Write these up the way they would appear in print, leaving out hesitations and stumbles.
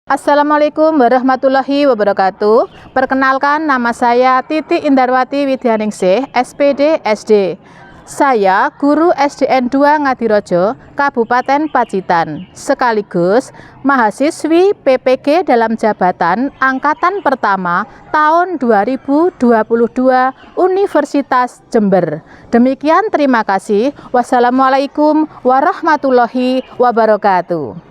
Assalamualaikum warahmatullahi wabarakatuh. Perkenalkan, nama saya Titi Indarwati Widyaningsih, SPD SD. Saya guru SDN 2 Ngadirojo, Kabupaten Pacitan, sekaligus mahasiswi PPG dalam jabatan Angkatan Pertama tahun 2022 Universitas Jember. Demikian, terima kasih. Wassalamualaikum warahmatullahi wabarakatuh.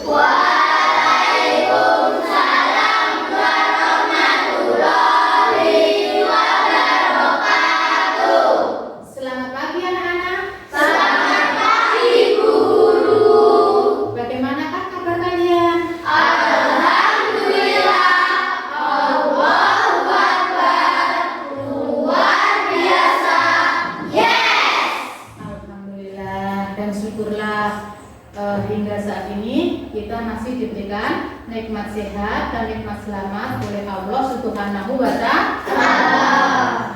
Waalaikumsalam warahmatullahi wabarakatuh. Selamat pagi anak-anak. Selamat pagi guru. Bagaimanakah kabar kalian? Alhamdulillah. Allahu Akbar. Luar biasa. Yes. Alhamdulillah dan syukurlah hingga saat ini kita masih diberikan nikmat sehat dan nikmat selamat oleh Allah Subhanahu wa Ta'ala.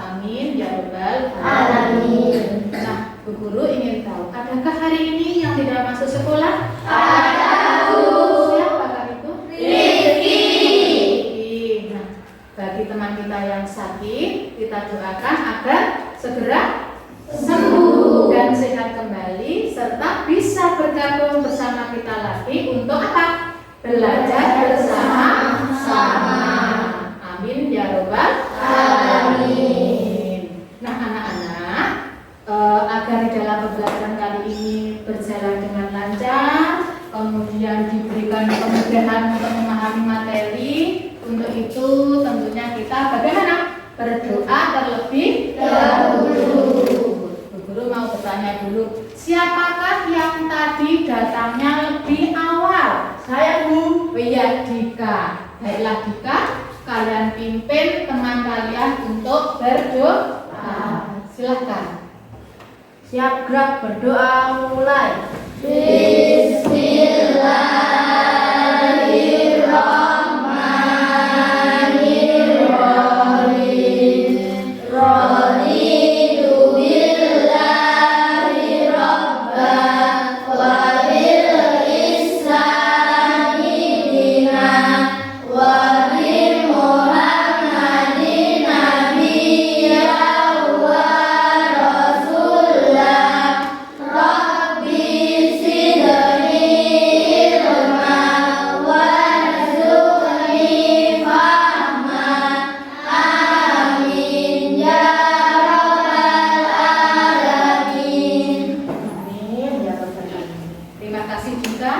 Amin ya rabbal alamin. Nah, Bu Guru ingin tahu, adakah hari ini yang tidak masuk sekolah? Ada, Bu. Siapakah itu? Rifki. Nah, bagi teman kita yang sakit, kita doakan agar segera sembuh dan sehat kembali, serta bisa bergabung bersama kita lagi untuk apa? Belajar bersama-sama. Amin ya robbal alamin. Nah anak-anak, agar di dalam pembelajaran kali ini berjalan dengan lancar, kemudian diberikan kemudahan untuk memahami materi, untuk itu tentunya kita bagaimana? Berdoa terlebih dahulu. Guru mau bertanya dulu, siapakah yang tadi datangnya lebih awal? Saya, Bu. Iya, Dika. Baiklah Dika, kalian pimpin teman kalian untuk berdoa. Silahkan. Siap, gerak, berdoa, mulai. Bismillahirrahmanirrahim. Raditu billahi rabban wa bil islami dinan wa bi Muhammadin nabiyyan wa rasulan. Rabbi zidni ilman warzuqni fahman. Amin ya rabbal alamin. Amin ya rabbal alamin. Terima kasih Dika.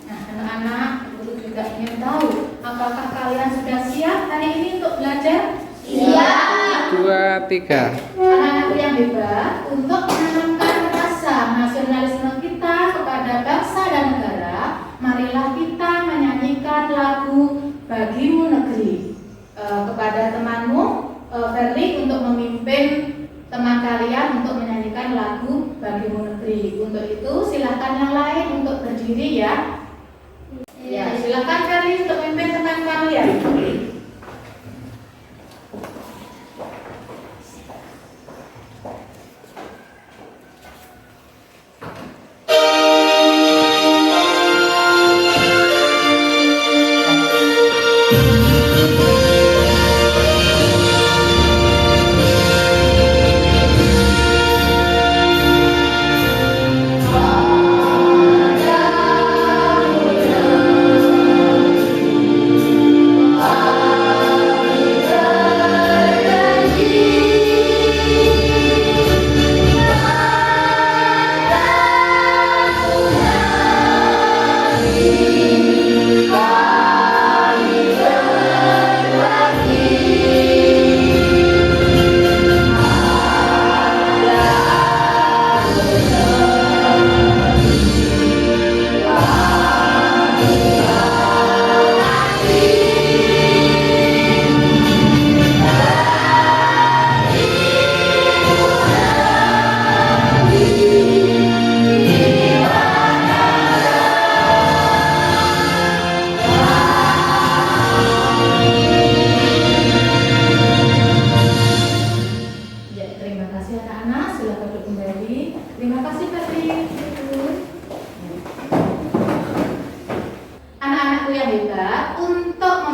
Nah anak-anak, Guru juga ingin tahu, apakah kalian sudah siap hari ini untuk belajar? Siap. 2, 3. Anak-anak yang hebat untuk menanamkan rasa nasionalisme kita kepada bangsa dan negara, marilah kita menyanyikan lagu Bagimu Negeri. Kepada temanmu, Verly untuk memimpin teman kalian untuk menyanyikan lagu Bagimu Negeri. Untuk itu silakan yang lain untuk berdiri ya. Ya, silakan Verly untuk memimpin teman kalian.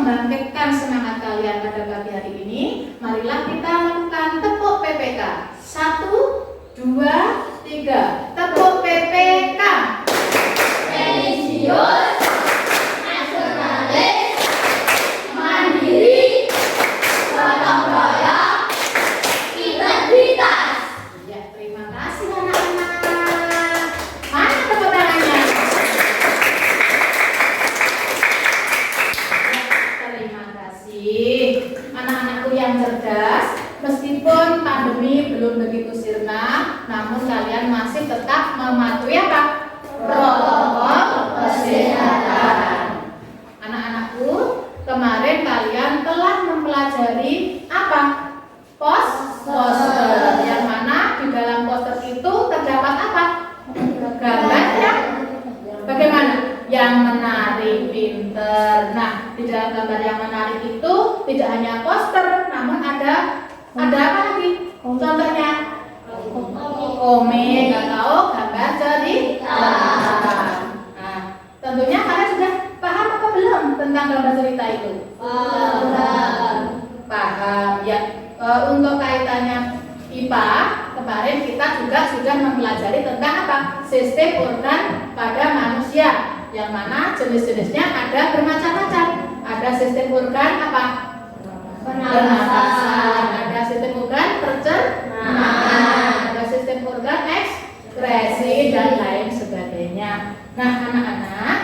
membangkitkan semangat kalian pada pagi hari ini, marilah kita lakukan tepuk PPK. 1, 2, 3. Tepuk PPK. Religius, nasionalis, mandiri, gotong royong, integritas. Ya, terima kasih anak-anak. Mana tepuk tangannya? Terima kasih anak-anakku yang cerdas. Meskipun pandemi belum begitu sirna, namun kalian masih tetap mematuhi apa? Protokol kesehatan. Anak-anakku, kemarin kalian telah mempelajari apa? Poster. Yang mana di dalam poster itu terdapat apa? Gambar yang bagaimana? Yang menarik, pinter. Nah, di dalam gambar yang menarik itu tidak hanya poster, namun ada apa lagi? Contohnya komik atau gambar cerita. Nah, tentunya kalian sudah paham apa belum tentang gambar cerita itu? Paham ya. Untuk kaitannya IPA, kemarin kita juga sudah mempelajari tentang apa? Sistem organ pada manusia, yang mana jenis-jenisnya ada bermacam-macam. Ada sistem organ apa? Pernapasan, ada sistem organ pencernaan, ada sistem organ ekskresi dan lain sebagainya. Nah, anak-anak,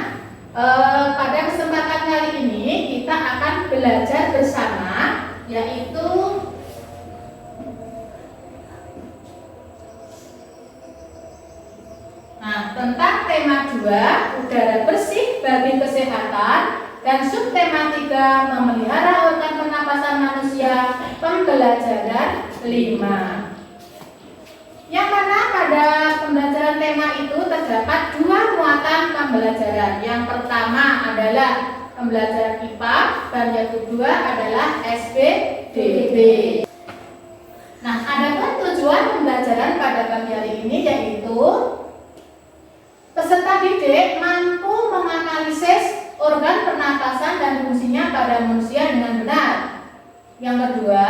pada kesempatan kali ini kita akan belajar bersama, yaitu tentang tema 2, udara bersih bagi kesehatan, dan subtema 3, memelihara organ pernapasan manusia, pembelajaran 5. Yang mana pada pembelajaran tema itu terdapat 2 muatan pembelajaran. Yang pertama adalah pembelajaran IPA dan yang kedua adalah SPDB. Nah, adapun tujuan pembelajaran pada pagi hari ini yaitu peserta didik mampu menganalisis organ pernapasan dan fungsinya pada manusia dengan benar. Yang kedua,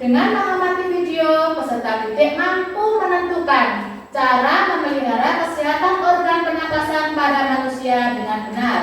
dengan mengamati video, peserta didik mampu menentukan cara memelihara kesehatan organ pernapasan pada manusia dengan benar.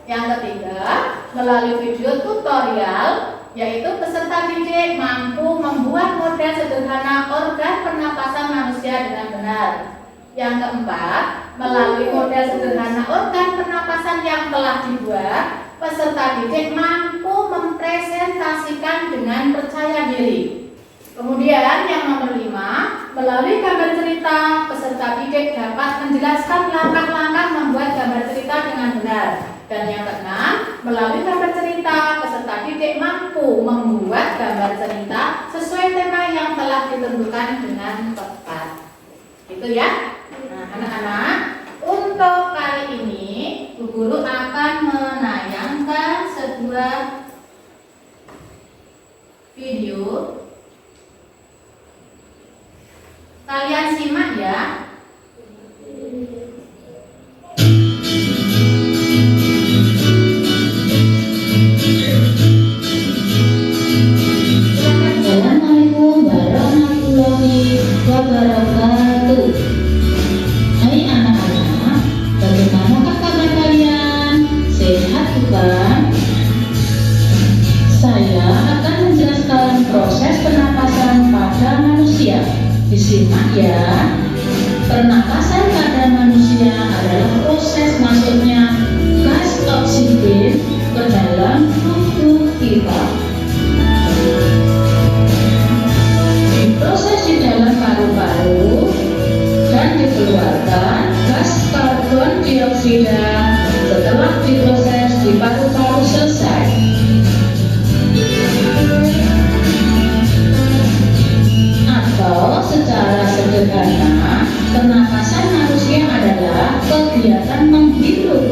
Yang ketiga, melalui video tutorial, yaitu peserta didik mampu membuat model sederhana organ pernapasan manusia dengan benar. Yang keempat, melalui model sederhana organ pernapasan yang telah dibuat, peserta didik mampu mempresentasikan dengan percaya diri. Kemudian yang nomor 5, melalui gambar cerita, peserta didik dapat menjelaskan langkah-langkah membuat gambar cerita dengan benar. Dan yang keenam, melalui gambar cerita, peserta didik mampu membuat gambar cerita sesuai tema yang telah ditentukan dengan tepat. Itu ya. Nah, anak-anak, untuk kali ini Bu Guru akan menayangkan sebuah video. Kalian simak ya. Assalamualaikum warahmatullahi wabarakatuh. Hai anak-anak, bagaimanakah kabar kalian? Sehat bukan? Saya akan menjelaskan proses pernapasan pada manusia. Disimak ya. Pernapasan pada manusia adalah proses masuknya gas oksigen ke dalam tubuh kita. Diproses di dalam paru-paru dan dikeluarkan gas karbon dioksida. Setelah diproses di paru-paru selesai, atau secara sederhana, pernapasan manusia adalah kegiatan menghirup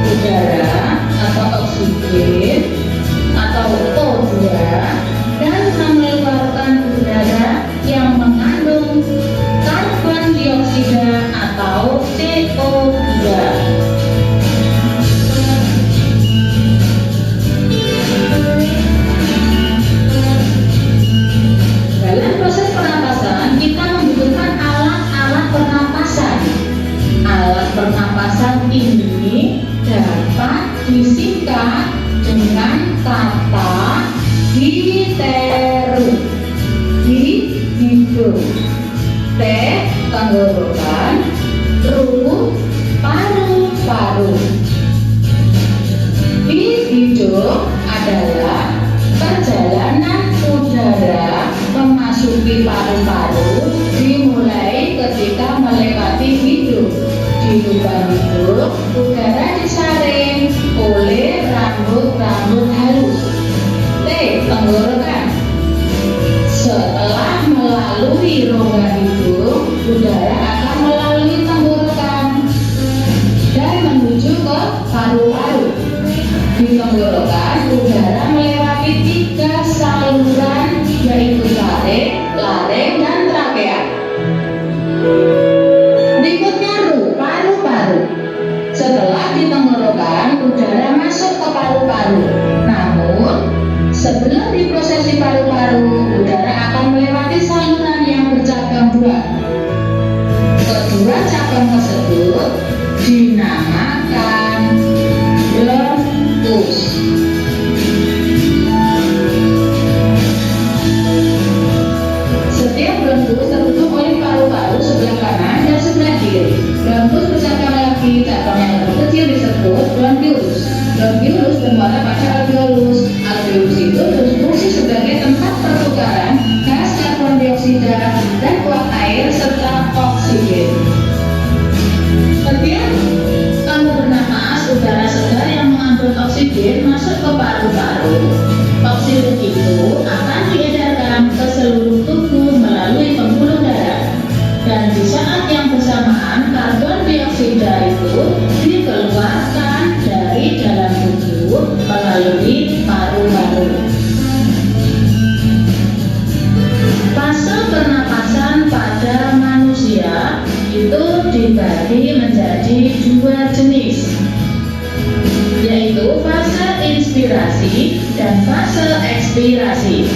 udara atau oksigen hidung. T. Tenggorokan. R. Paru-paru. I. Hidung adalah perjalanan udara memasuki paru-paru dimulai ketika melewati hidung. Di lubang hidung, udara disaring oleh rambut-rambut halus. T. Tenggorokan. Setelah melalui rongga hidung, udara akan melalui tenggorokan dan menuju ke paru-paru. Di tenggorokan, udara melewati 3 saluran, yaitu laring, dan trakea. Berikutnya paru-paru. Setelah di tenggorokan, udara masuk ke paru-paru. Namun, sebelum diproses di paru-paru, udara akan melewati saluran yang bercabang 2. Kedua cabang tersebut dinamakan bronkus. Setiap bronkus tertutup oleh paru-paru sebelah kanan dan sebelah kiri. Bronkus bercabang lagi, cabang yang lebih kecil disebut bronkiolus. Bronkiolus bermuara pada alveolus. Alveolus itu berfungsi sebagai tempat pertukaran gas karbon dioksida dan uap air serta oksigen. Setiap kamu bernapas, udara segar yang mengandung oksigen masuk ke paru-paru. Oksigen itu akan diedarkan ke seluruh tubuh melalui pembuluh darah. Dan di saat yang bersamaan, karbon dioksida itu dikeluarkan dari dalam tubuh melalui paru-paru. Fase pernapasan pada manusia itu dibagi menjadi 2 jenis, yaitu fase inspirasi dan fase ekspirasi.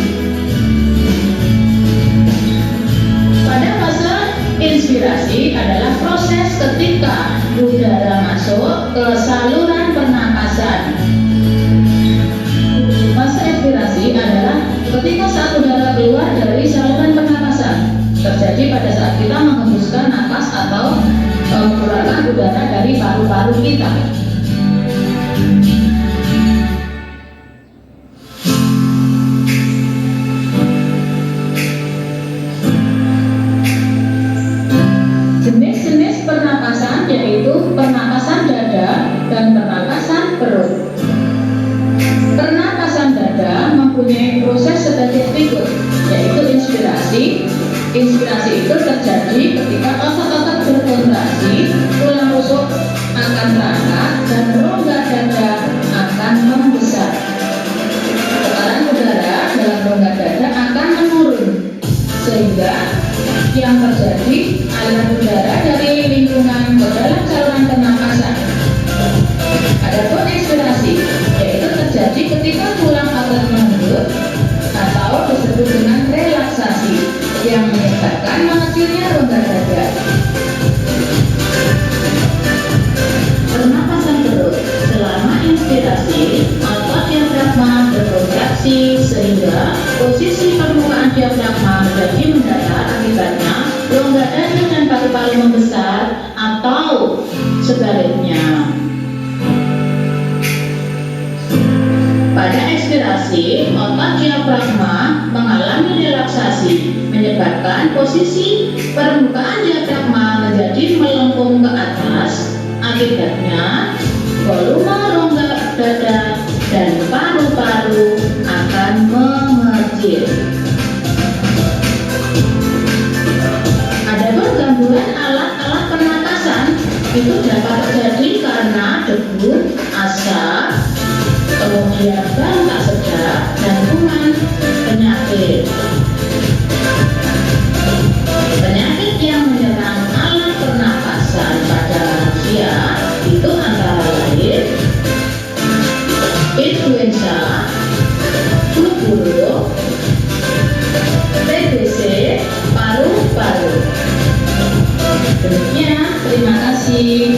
Pada fase inspirasi adalah proses ketika udara masuk ke saluran pernapasan. Fase ekspirasi adalah ketika saat udara keluar dari saluran pernapasan. Terjadi pada saat kita menghembuskan napas atau mengeluarkan udara dari paru-paru kita. Jenis-jenis pernapasan yaitu pernapasan dada dan pernapasan perut. Pernapasan dada mempunyai proses sebagai berikut, yaitu inspirasi. Inspirasi itu terjadi ketika otot-otot berkontraksi, tulang rusuk akan terangkat dan rongga dada akan membesar. Tekanan udara dalam rongga dada akan menurun, sehingga yang terjadi aliran udara dari lingkungan ke dalam saluran pernapasan. Adapun ekspirasi yaitu terjadi ketika tulang otot mengendut atau disebut dengan relaksasi yang menyebabkan mengecilnya rongga dada. Pernapasan perut. Selama inspirasi, otot diafragma berkontraksi sehingga posisi permukaan diafragma menjadi mendatar. Akibatnya rongga dada dan paru-paru membesar atau sebaliknya. Pada ekspirasi, otot diafragma mengalami relaksasi, menyebabkan posisi permukaan diafragma menjadi melengkung ke atas. Akibatnya, volume rongga dada dan paru-paru akan mengecil. Adapun gangguan alat-alat pernapasan itu dapat terjadi karena debu, asap, kemudian bau tak sedap, dan kuman penyakit. Penyakit yang menyerang alat pernapasan pada manusia itu antara lain influenza, flu burung, TBC, paru-paru. Demikian, terima kasih.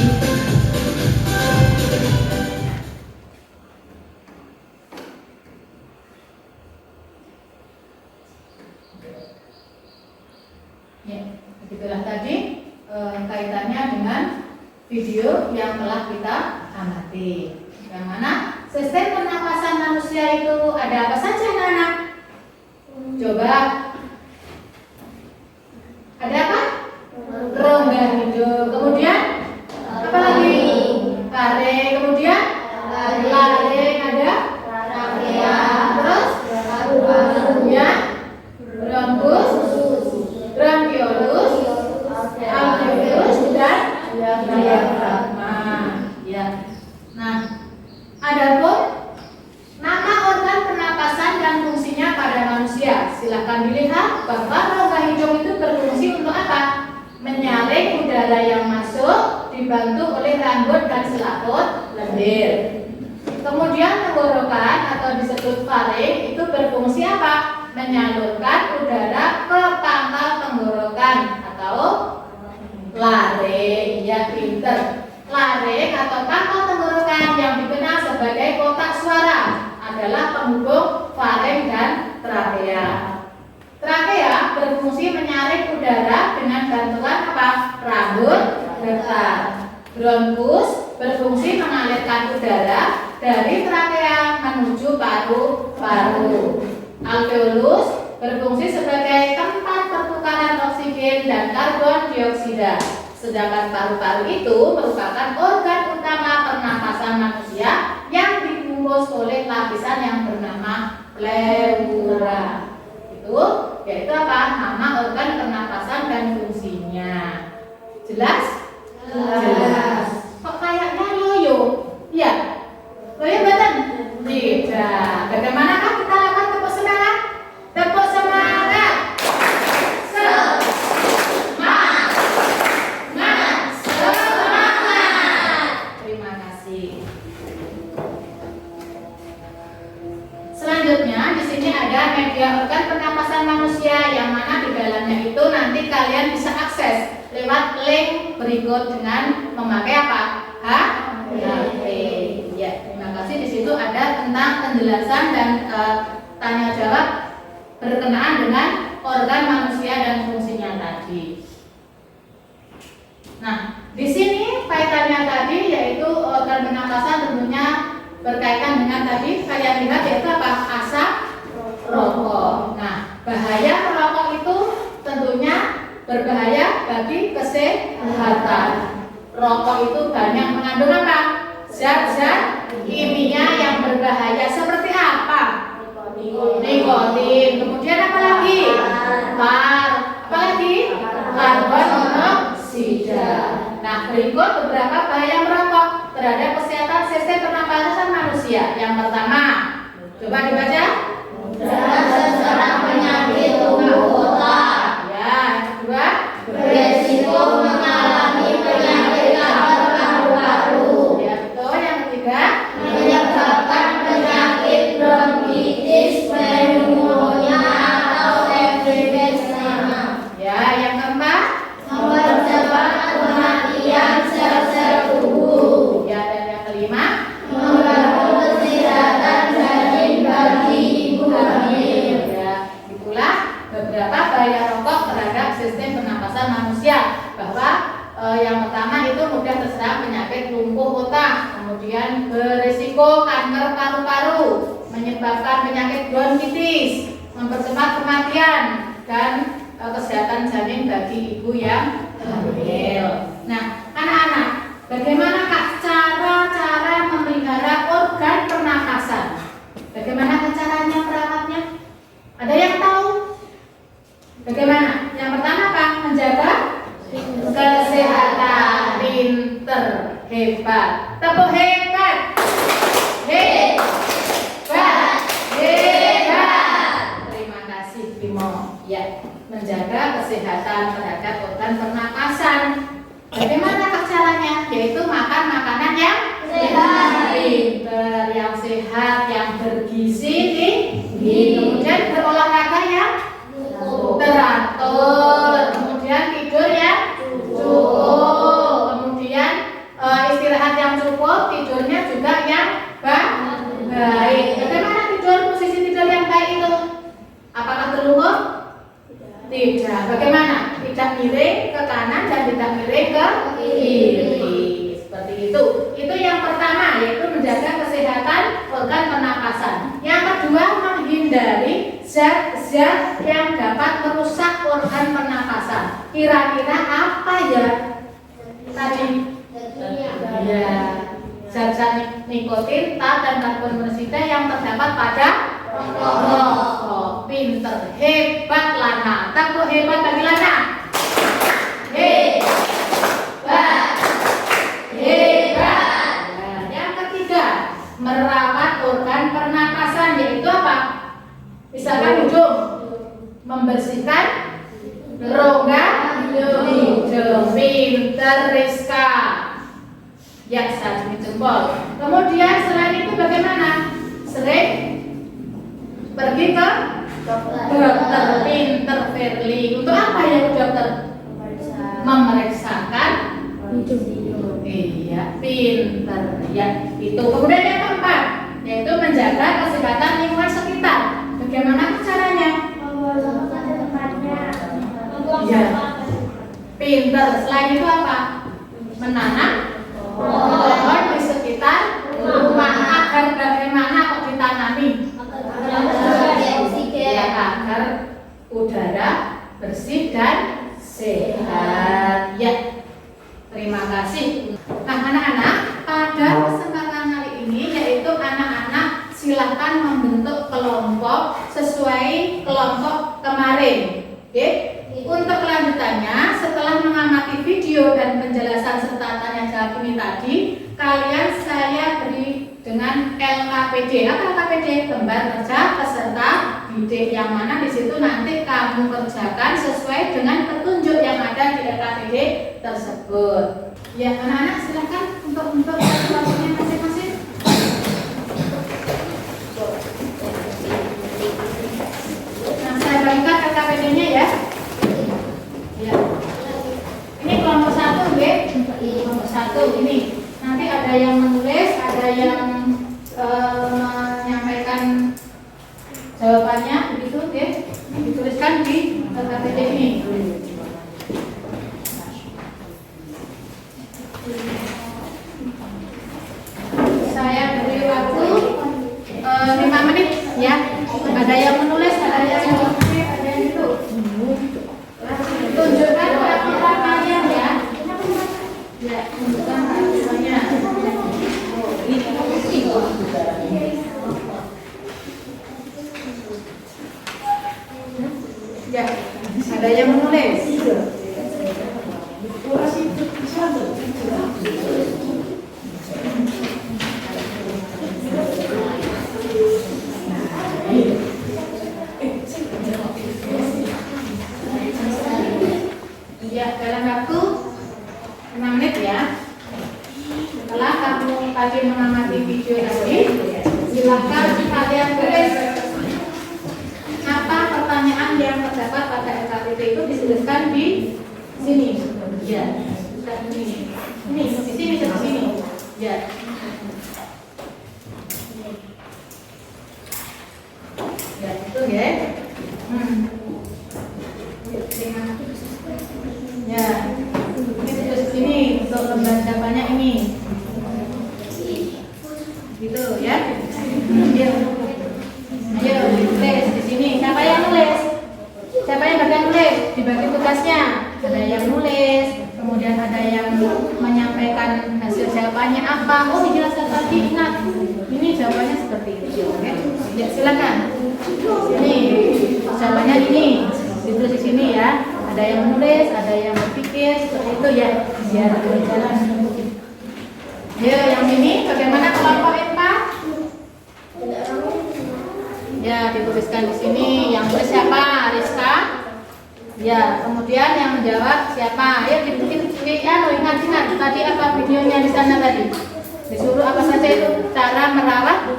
video yang telah kita amati. Yang mana sistem pernapasan manusia itu ada apa saja anak-anak? Coba. Ada apa? Rongga hidup. Kemudian apa lagi? Kare. Kemudian laring ada. Terus kemudian bronkus, bronkiolus, alveolus dan diafragma. Ya. Nah, adapun nama organ pernapasan dan fungsinya pada manusia. Silakan dilihat bahwa rongga hidung itu berfungsi untuk apa? Menyaring udara yang masuk dibantu oleh rambut dan selaput lendir. Kemudian tenggorokan atau disebut faring itu berfungsi apa? Menyalurkan udara ke pangkal tenggorokan atau laring. Ya, pinter. Laring atau pangkal tenggorokan yang dikenal sebagai kotak suara adalah penghubung faring dan trakea. Trakea berfungsi menyaring udara dengan bantuan apa? Rambut getah. Bronkus berfungsi mengalirkan udara dari trakea menuju paru-paru. Alveolus berfungsi sebagai tempat pertukaran oksigen dan karbon dioksida. Sedangkan paru-paru itu merupakan organ utama pernapasan manusia yang dibungkus oleh lapisan yang bernama pleura. Itu yaitu apa? Nama organ pernapasan dan fungsinya. Jelas? Jelas. Kok kayaknya loyo? Iya. Loyo betul? Tidak. Bagaimanakah kita lakukan tepuk semangat? Tepuk semangat. Terima kasih. Selanjutnya di sini ada media organ pernapasan manusia yang mana di dalamnya itu nanti kalian bisa akses lewat link berikut dengan memakai apa? HP. Ya, terima kasih. Di situ ada tentang penjelasan dan tanya jawab berkenaan dengan organ manusia dan fungsinya tadi. Nah, di sini kaitannya tadi yaitu organ pernapasan tentunya berkaitan dengan tadi saya lihat yaitu apa? Asap rokok. Nah, bahaya merokok itu tentunya berbahaya bagi kesehatan. Rokok itu banyak mengandung apa? Zat-zat kimia yang berbahaya seperti apa? Nikotin. Kemudian apa lagi? Apa lagi? Karbon monoksida. Nah, berikut beberapa bahaya merokok terhadap kesehatan sistem pernapasan manusia. Yang pertama, coba dibaca. Seseorang penyakit tubuh otak. Ya, yang kedua, Beresiko mengalami penyakit kanker paru-paru. ya betul. Yang ketiga, Menyebabkan penyakit bronkitis, pneumonia atau emfisema. ya yang keempat, Mempercepat kematian sel-sel tubuh. ya dan yang kelima, Mengganggu kesehatan janin bagi ibu hamil. ya itulah beberapa bahaya rokok terhadap sistem pernapasan manusia. Bahwa yang pertama itu mudah terserang penyakit lumpuh otak, kemudian berisiko kanker paru-paru, menyebabkan penyakit bronkitis, mempercepat kematian dan kesehatan janin bagi ibu yang hamil. Nah, anak-anak, bagaimanakah cara memelihara organ pernapasan? Bagaimana caranya merawatnya? Ada yang tahu? Bagaimana? Yang pertama apa? Menjaga kesehatan. Pinter, hebat. Tepuk hebat. Hebat. Hebat. Terima kasih Bimo. Ya, menjaga kesehatan terhadap organ pernapasan. Bagaimana caranya? Yaitu makan makanan yang Sehat. pinter, yang sehat, yang bergizi tinggi. Kemudian berolahraga yang teratur, kemudian tidur yang cukup, kemudian istirahat yang cukup, tidurnya juga yang baik. Bagaimana tidur? Posisi tidur yang baik itu? Apakah terlungkup? Tidak. Bagaimana? Tidak miring ke kanan dan tidak miring ke kiri. zat-zat yang dapat merusak organ pernapasan. Kira-kira apa ya tadi? Ya, zat-zat nikotin, tar, dan karbon monoksida yang terdapat pada rokok. Pinter, hebat Lana. Tepuk hebat bagi Lana. Hebat. Nah, yang ketiga, merawat organ pernapasan, yaitu apa? Misalkan hidung, membersihkan rongga hidung. Pinter Rizka. Ya, sajung jempol. Kemudian selain itu bagaimana? Sering pergi ke dokter. Pinter Verly. Untuk apa ya dokter? Memeriksakan hidung. Iya, pinter. Ya, itu. Kemudian yang keempat, yaitu menjaga kesehatan lingkungan sekitar. Bagaimana caranya? Ya, pinter. Selain itu apa? Menanam pohon di sekitar rumah. Agar bagaimana kok ditanami? Ya, agar udara bersih dan sehat. Ya, terima kasih. Nah, anak-anak, pada kesempatan kali ini yaitu anak-anak silahkan membentuk kelompok sesuai kelompok kemarin. Oke? Untuk kelanjutannya, setelah mengamati video dan penjelasan serta tanya jawab ini tadi, kalian saya beri dengan LKPD. Apa LKPD? Lembar kerja peserta didik, yang mana di situ nanti kamu kerjakan sesuai dengan petunjuk yang ada di LKPD tersebut. Ya, anak-anak silakan untuk waktunya masing-masing. Nah, saya bagikan LKPD-nya ya. Ya. Ini kelompok 1, B. Kelompok 1 ini. Nanti ada yang menulis, ada yang menyampaikan jawabannya, begitu, oke? Dituliskan di LKPD ini. Saya beri waktu 5 menit, ya. Ada yang menulis, ada yang mengetik, ada yang itu. Tunjukkan peraturan kalian ya. Ya, tunjukkan peraturannya. Ya, ada yang menulis. Ya, dalam waktu 5 menit ya. Setelah kamu tadi mengamati video tadi, silakan kalian tulis apa pertanyaan yang terdapat pada LKPD itu, dituliskan di sini. Ya, tuliskan di sini. Ini di sini, di sini. Ya. Ya, itu ya. Ya, ini tulis di sini untuk lembar jawabannya ini. Gitu ya. Ayo tulis di sini. Siapa yang nulis? Siapa yang bagian nulis? Dibagi tugasnya. Ada yang nulis, kemudian ada yang menyampaikan hasil jawabannya apa. Oh, dijelaskan tadi, ingat. Ini jawabannya seperti itu. Oke. Ya, silakan. Ini jawabannya ini. Ditulis di sini ya. Ada yang menulis, ada yang berpikir seperti itu ya. Biar berjalan. Ya, yang ini bagaimana kelompok 4? Ya, dituliskan di sini. Yang tulis siapa? Rizka. Ya, kemudian yang menjawab siapa? Ya, ingat tadi apa videonya di sana tadi? Disuruh apa saja itu? Cara merawat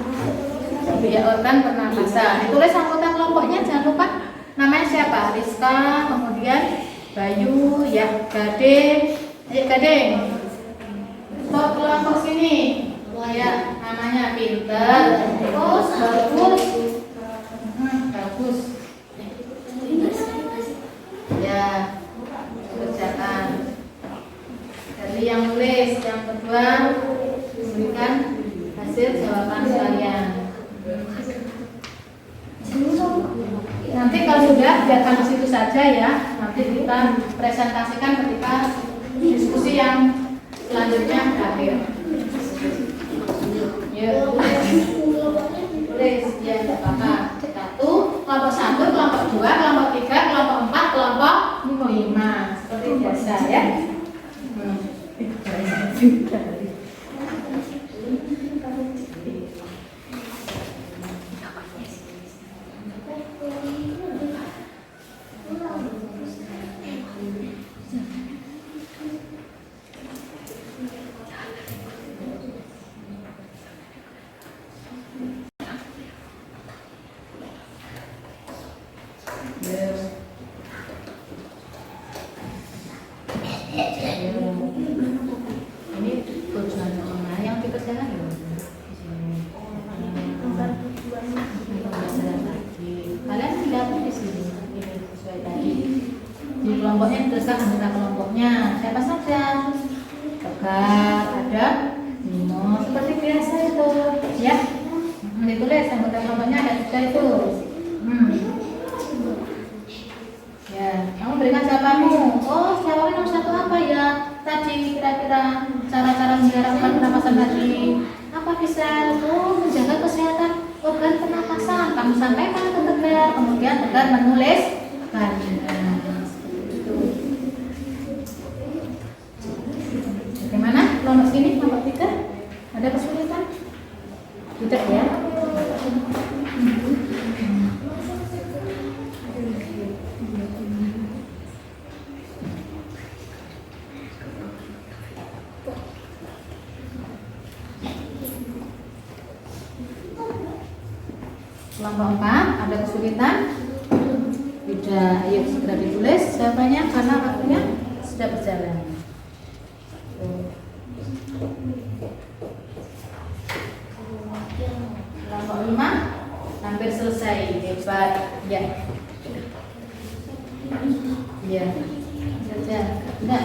ya organ pernapasan. Ditulis anggota kelompoknya, jangan lupa. Namanya siapa? Rizka, kemudian Bayu, ya, Gading. Ayo Gading. Untuk kelompok sini. Ya, namanya Pinter. Terus bagus. Bagus. Ya, kerjakan. Jadi yang nulis, yang kedua memberikan hasil jawaban kalian. Nanti kalau sudah biarkan di situ saja ya. Nanti kita presentasikan ketika diskusi yang selanjutnya berakhir. Yuk, tulis ya tidak apa-apa. 1, kelompok 1, kelompok 2, kelompok 3, kelompok 4, kelompok 5. Seperti biasa ya. Ini tujuan mana yang dikerjakan ya? Kalian lihat di sini, ini sesuai tadi. Di kelompoknya dituliskan anggota kelompoknya. Siapa saja? Tegar, ada Nino, seperti biasa itu, ya. Ditulis anggota kelompoknya ada 3 itu. Ya, kamu berikan jawabanmu. Oh, jawabannya nomor 1 apa ya? Tadi kira-kira cara-cara menjalankan pernapasan tadi apa bisa? Oh, menjaga kesehatan organ pernapasan. Kamu sampaikan ke Tegar, kemudian Tegar menulis kan. Bagaimana? Kelompok ini, kelompok 3 ada kesulitan? Tidak ya? Kelompok 4 ada kesulitan? Tidak. Ayo segera ditulis jawabannya karena waktunya sudah berjalan. Kelompok 5 hampir selesai. Hebat. Ya. Ya. Saja. Enggak.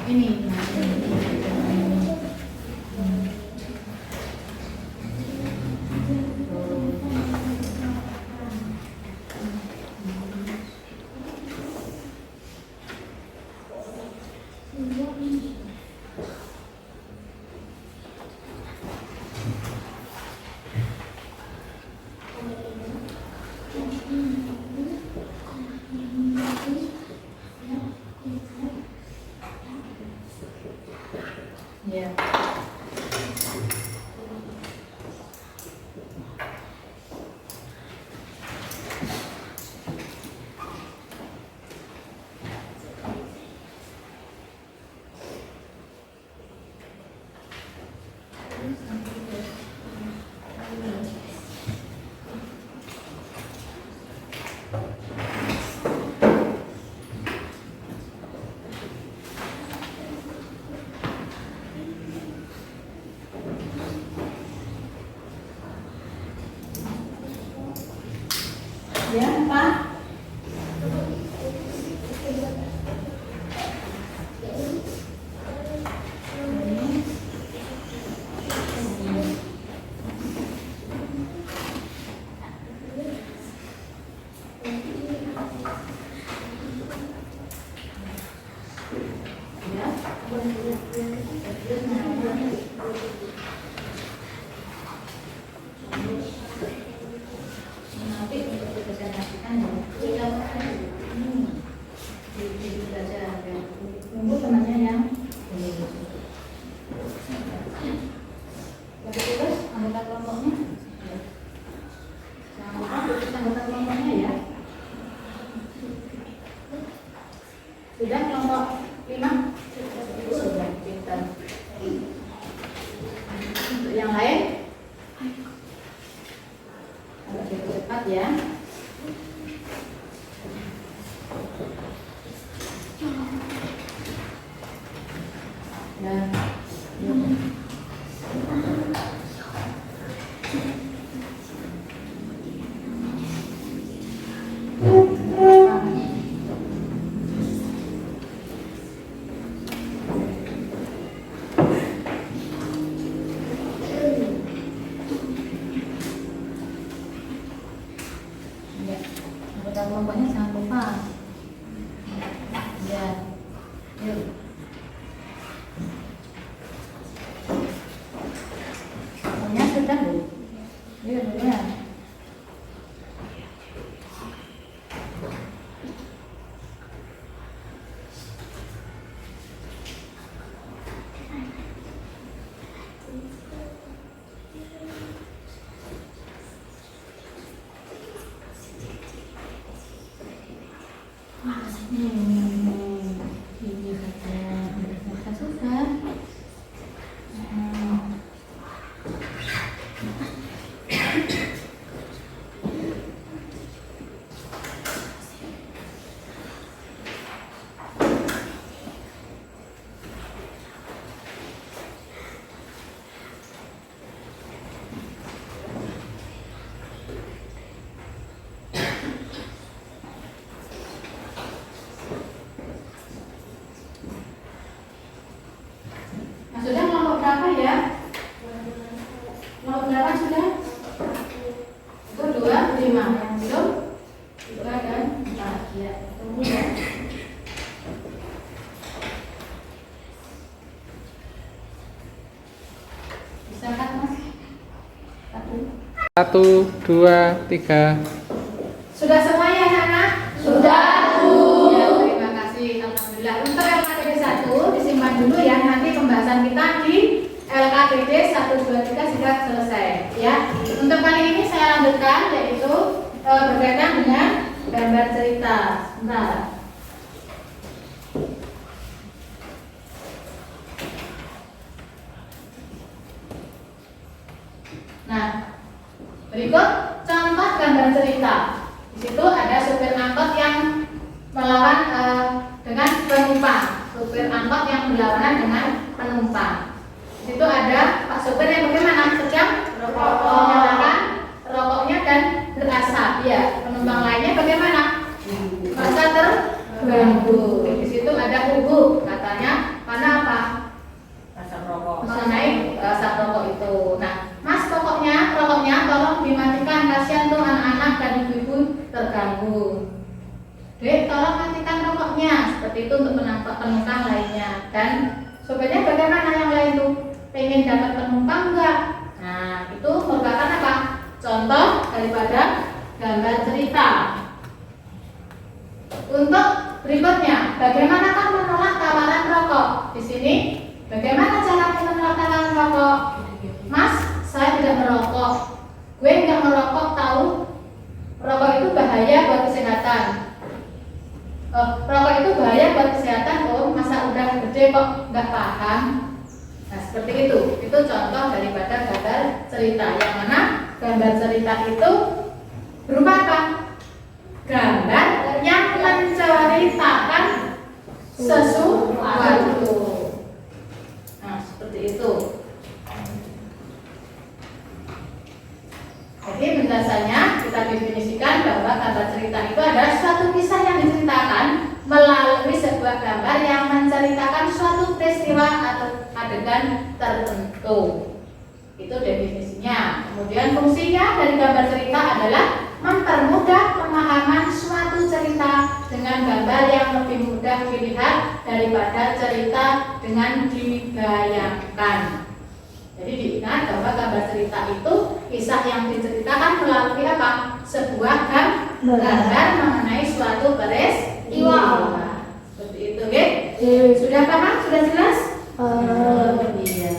Ini ya. Ya, Pak. Nanti untuk dipresentasikan ya. Tunggu temannya yang terus anggota kelompoknya. Jangan lupa tulis anggota kelompoknya ya. Sudah kelompok 5? Sudah, pintar. Ya, anggota kelompoknya jangan lupa. Ya, yuk. Pokoknya sudah loh. Yuk, ya. Ini kata sudah. Nah, sudah kelompok berapa ya? Kelompok berapa sudah? Itu 2, 5 yang belum 2 dan 4 ya. Tunggu ya. Bisa kan Mas? 1, 2, 3. Sudah semua ya anak-anak? Sudah, Bu. Ya, terima kasih. Alhamdulillah. Untuk LKTD 1 disimpan dulu ya. Nanti pembahasan kita di LKTD 1, 2, 3 sudah selesai ya. Untuk kali ini saya lanjutkan yaitu berkaitan dengan gambar cerita. Sebentar. Nah, berikut contoh gambar cerita. Di situ ada supir angkot yang melawan dengan penumpang. Supir angkot yang berlawanan dengan penumpang. Di situ ada Pak supir yang bagaimana? Sedang menyalakan rokoknya dan berasap. Ya, penumpang lainnya bagaimana? Merasa terganggu. Di situ ada ibu katanya karena apa? Mengenai asap rokok itu. Nah, Mas rokoknya tolong dimatikan, kasihan tuh anak-anak dan ibu-ibu terganggu. Dek, tolong matikan rokoknya. Seperti itu untuk penumpang lainnya. Dan supirnya bagaimana yang lain tuh? Pengen dapat penumpang enggak? Nah, itu merupakan apa? Contoh daripada gambar cerita. Untuk berikutnya, bagaimana kan menolak tawaran rokok? Di sini, bagaimana cara menolak tawaran rokok? Mas, saya tidak merokok. Gue nggak merokok, tahu? Rokok itu bahaya buat kesehatan. Rokok itu bahaya buat kesehatan. Oh, masa udah gede kok nggak paham? Nah, seperti itu. Itu contoh daripada gambar cerita. Yang mana gambar cerita itu berupa apa? Gambar yang menceritakan sesuatu. Nah, seperti itu. Jadi penjelasannya kita definisikan bahwa gambar cerita itu adalah suatu kisah yang diceritakan melalui sebuah gambar yang menceritakan suatu peristiwa atau adegan tertentu. Itu definisinya. Kemudian fungsinya dari gambar cerita adalah mempermudah pemahaman suatu cerita dengan gambar yang lebih mudah dilihat daripada cerita dengan dibayangkan. Jadi diingat bahwa gambar cerita itu kisah yang diceritakan melalui apa? Sebuah gambar mengenai suatu peristiwa. Seperti itu, oke? Sudah paham? Sudah jelas? Iya,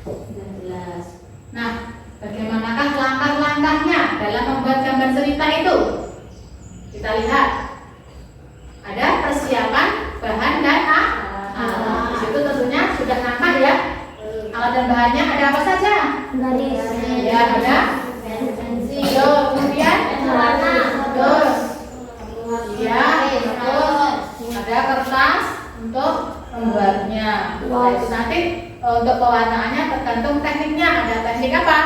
sudah jelas. Nah, bagaimanakah langkah-langkahnya dalam membuat gambar cerita itu? Kita lihat. Ada persiapan bahan dan alat. Di situ tentunya sudah nampak ya. Alat dan bahannya ada apa saja? Garis. Ya, ada pensil, kemudian warna, dos. Ya, terus ada kertas untuk membuatnya. Nah, itu nanti untuk pewarnaannya tergantung tekniknya. Ada teknik apa?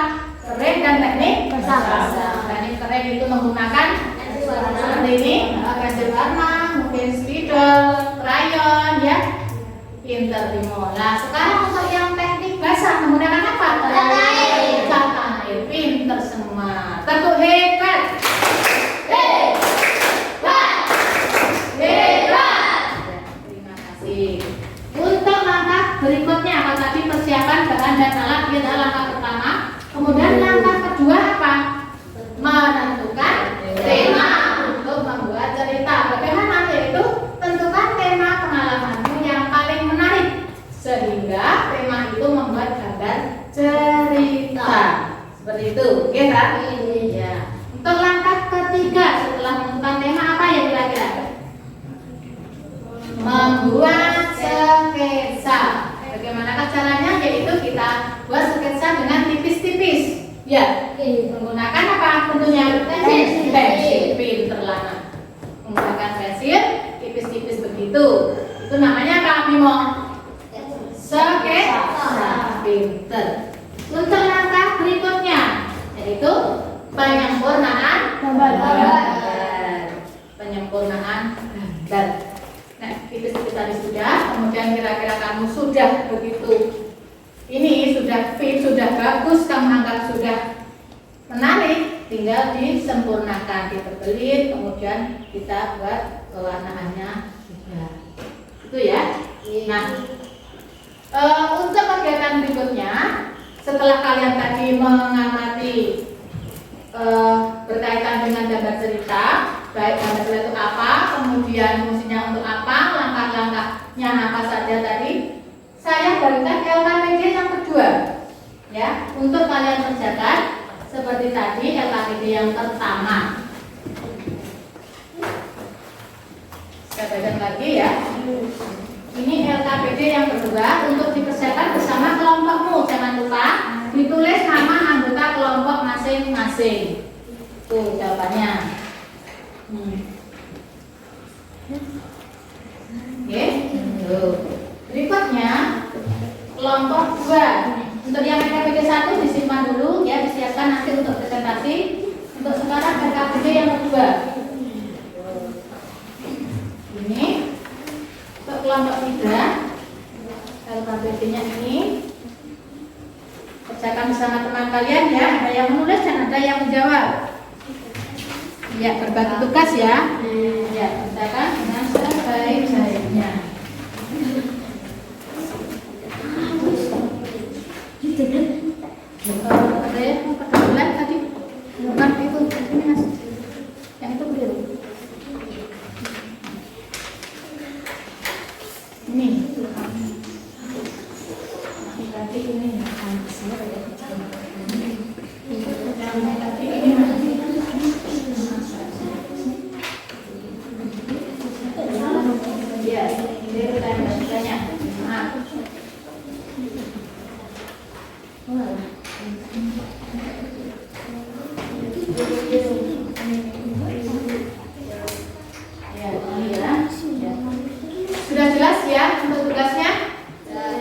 Kering dan teknik basah. Teknik kering itu menggunakan seperti ini, pensil warna, mungkin spidol, krayon, ya. Pinter Bimo. Nah, sekarang untuk yang teknik basah menggunakan apa? Cat air. Cat air. Pinter semua. Tepuk hebat. Ya, menggunakan apa tentunya? Pensil. Pinter Lana. Menggunakan pensil tipis-tipis begitu. Itu namanya apa, Mimo? Sketsa. Pinter. Untuk langkah berikutnya yaitu penyempurnaan gambar. Penyempurnaan gambar. Nah, tipis-tipis tadi sudah. Kemudian kira-kira kamu sudah begitu. Ini sudah fit, sudah bagus, kamu anggap sudah menarik, tinggal disempurnakan, ditebelit, kemudian kita buat pewarnaannya juga. Itu ya. Nah, untuk kegiatan berikutnya, setelah kalian tadi mengamati berkaitan dengan gambar cerita, baik gambar cerita itu apa, kemudian fungsinya untuk apa, langkah-langkahnya apa saja tadi, saya berikan LKPD yang kedua, ya, untuk kalian kerjakan seperti tadi LKPD yang pertama. Saya bacakan lagi ya. Ini LKPD yang kedua untuk dikerjakan bersama kelompokmu. Jangan lupa ditulis nama anggota kelompok masing-masing. Tuh jawabannya. Oke. Berikutnya kelompok 2. Untuk yang LKPD 1 disimpan dulu ya, disiapkan nanti untuk presentasi. Untuk sekarang LKPD yang kedua. Ini untuk kelompok 3 LKPD-nya ini kerjakan bersama teman kalian ya. Ada yang menulis dan ada yang menjawab. Ya, berbagi tugas ya. Ya, kerjakan dengan sebaik-baiknya. Ada yang mau kebetulan tadi bukan itu ini mas, yang itu beliau ini tadi ini yang tadi ini ya, ini pertanyaannya. Maaf. Sudah jelas ya untuk tugasnya?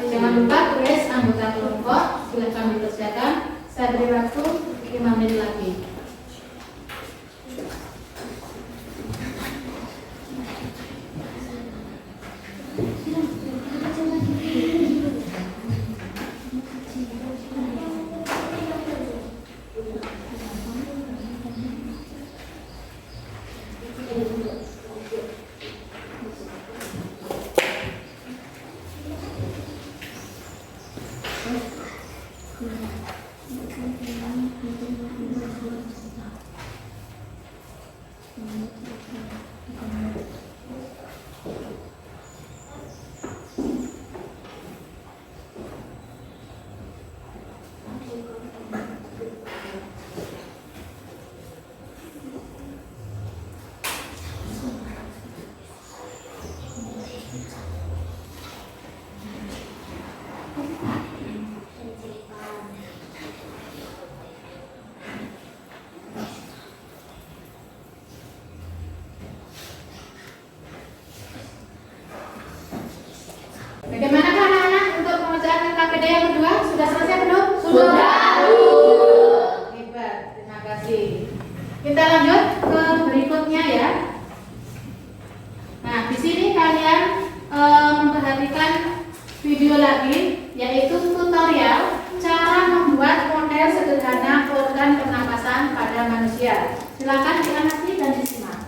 Jangan lupa tulis anggota kelompok. Silakan dikerjakan. Saya beri waktu 5 menit lagi. Bagaimana anak-anak untuk pengerjaan LKPD yang kedua? Sudah selesai belum? Sudah. Hebat, terima kasih. Kita lanjut ke berikutnya ya. Nah, di sini kalian memperhatikan video lagi, yaitu tutorial cara membuat model sederhana organ pernapasan pada manusia. Silakan diamati dan disimak.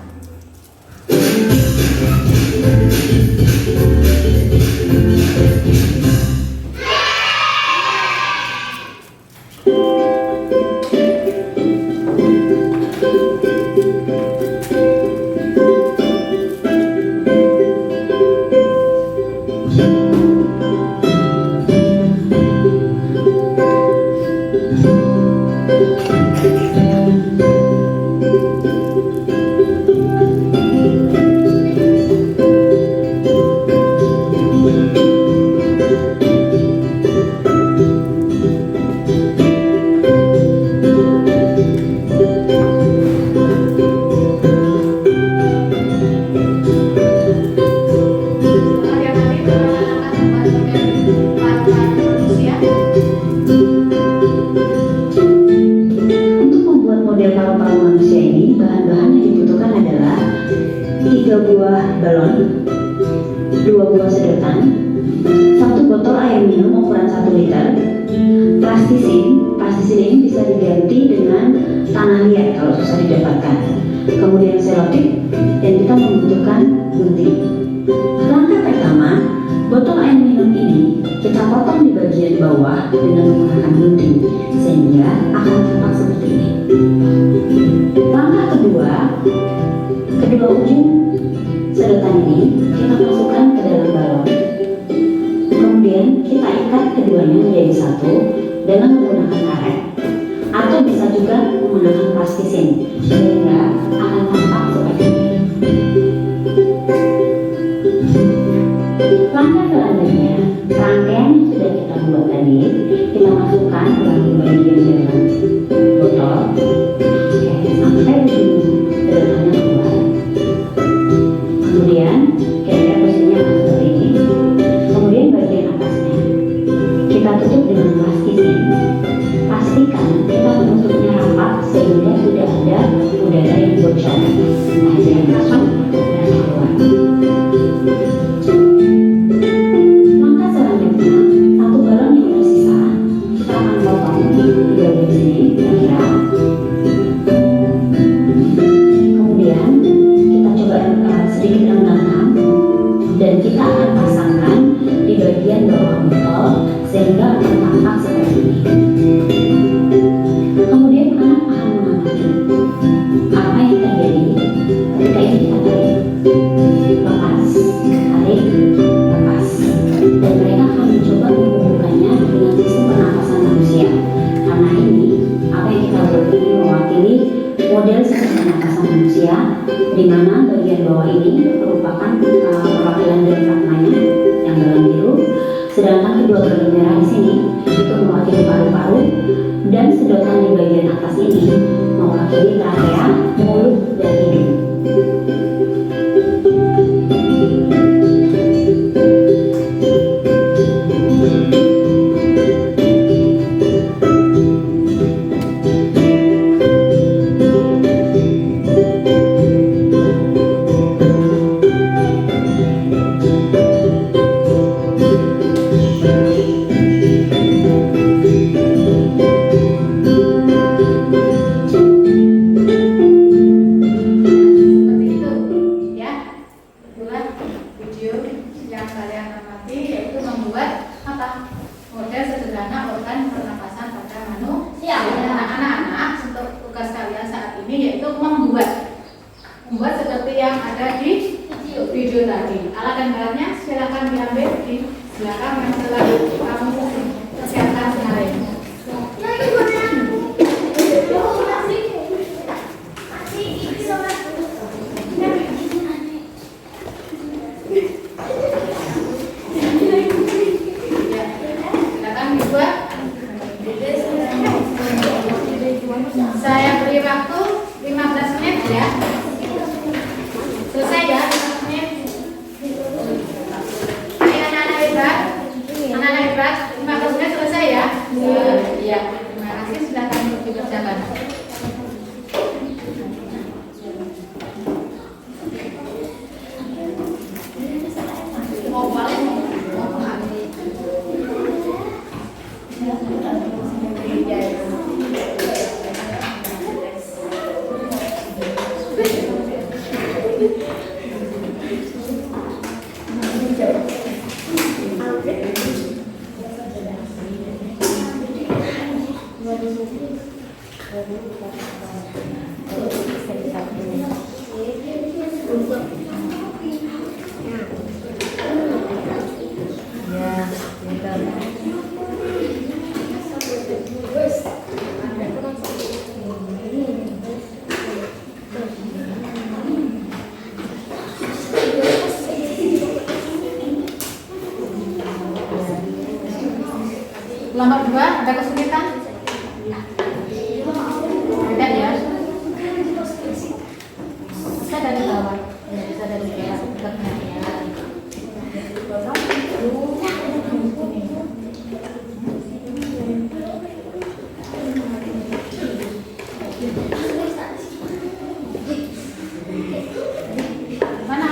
3 buah balon, 2 buah sedotan, 1 botol air minum ukuran 1 liter, plastisin. Plastisin ini bisa diganti dengan tanah liat kalau susah didapatkan. Kemudian selotip, dan kita membutuhkan gunting. Langkah pertama, botol air minum ini kita potong di bagian bawah dengan menggunakan gunting sehingga akan tampak seperti ini. Langkah kedua, kedua ujung sedotan ini kita masukkan ke dalam balon. Kemudian kita ikat keduanya menjadi satu dengan menggunakan karet, atau bisa juga menggunakan plastisin sehingga akan tampak seperti ini. Langkah selanjutnya, rangkaian yang sudah kita buat tadi kita masukkan ke bagian dalam botol sampai ujung sedotannya keluar. Kemudian kira-kira posisinya akan seperti ini. Kemudian bagian atasnya kita tutup dengan plastisin. Pastikan kita menutupnya rapat sehingga tidak ada udara yang bocor, ada yang masuk dan keluar. Langkah selanjutnya, 1 balon yang tersisa kita akan potong di bagian sini kira-kira. Kemudian kita coba sedikit renggangkan dan kita akan pasangkan di bagian bawah botol sehingga akan tampak seperti ini. Kemudian anak akan mengamati apa yang terjadi ketika ini kita tarik, lepas, tarik, lepas, dan mereka akan mencoba menghubungkannya dengan sistem pernapasan manusia. Karena ini apa yang kita buat ini mewakili model sistem pernapasan manusia, di mana bagian bawah ini merupakan perwakilan diafragmanya yang dalam biru, sedangkan kedua bagian merah di sini itu mewakili paru-paru, dan sedotan di bagian atas ini mewakili trachea, mulut, dan hidung. Membuat seperti yang ada di video tadi. Alat dan bahannya silakan diambil di belakang yang telah kamu persiapkan kemarin. Silakan dibuat. Saya beri waktu 15 menit ya. Selesai ya, 15 menit. Ayo anak-anak hebat. Anak-anak hebat, 15 menit selesai ya. Iya, terima kasih, silakan untuk dikerjakan. Nomor 2, ada kesulitan? Ada ya? Bisa dari bawah, ya, bisa dari bawah dekatnya ya. Mana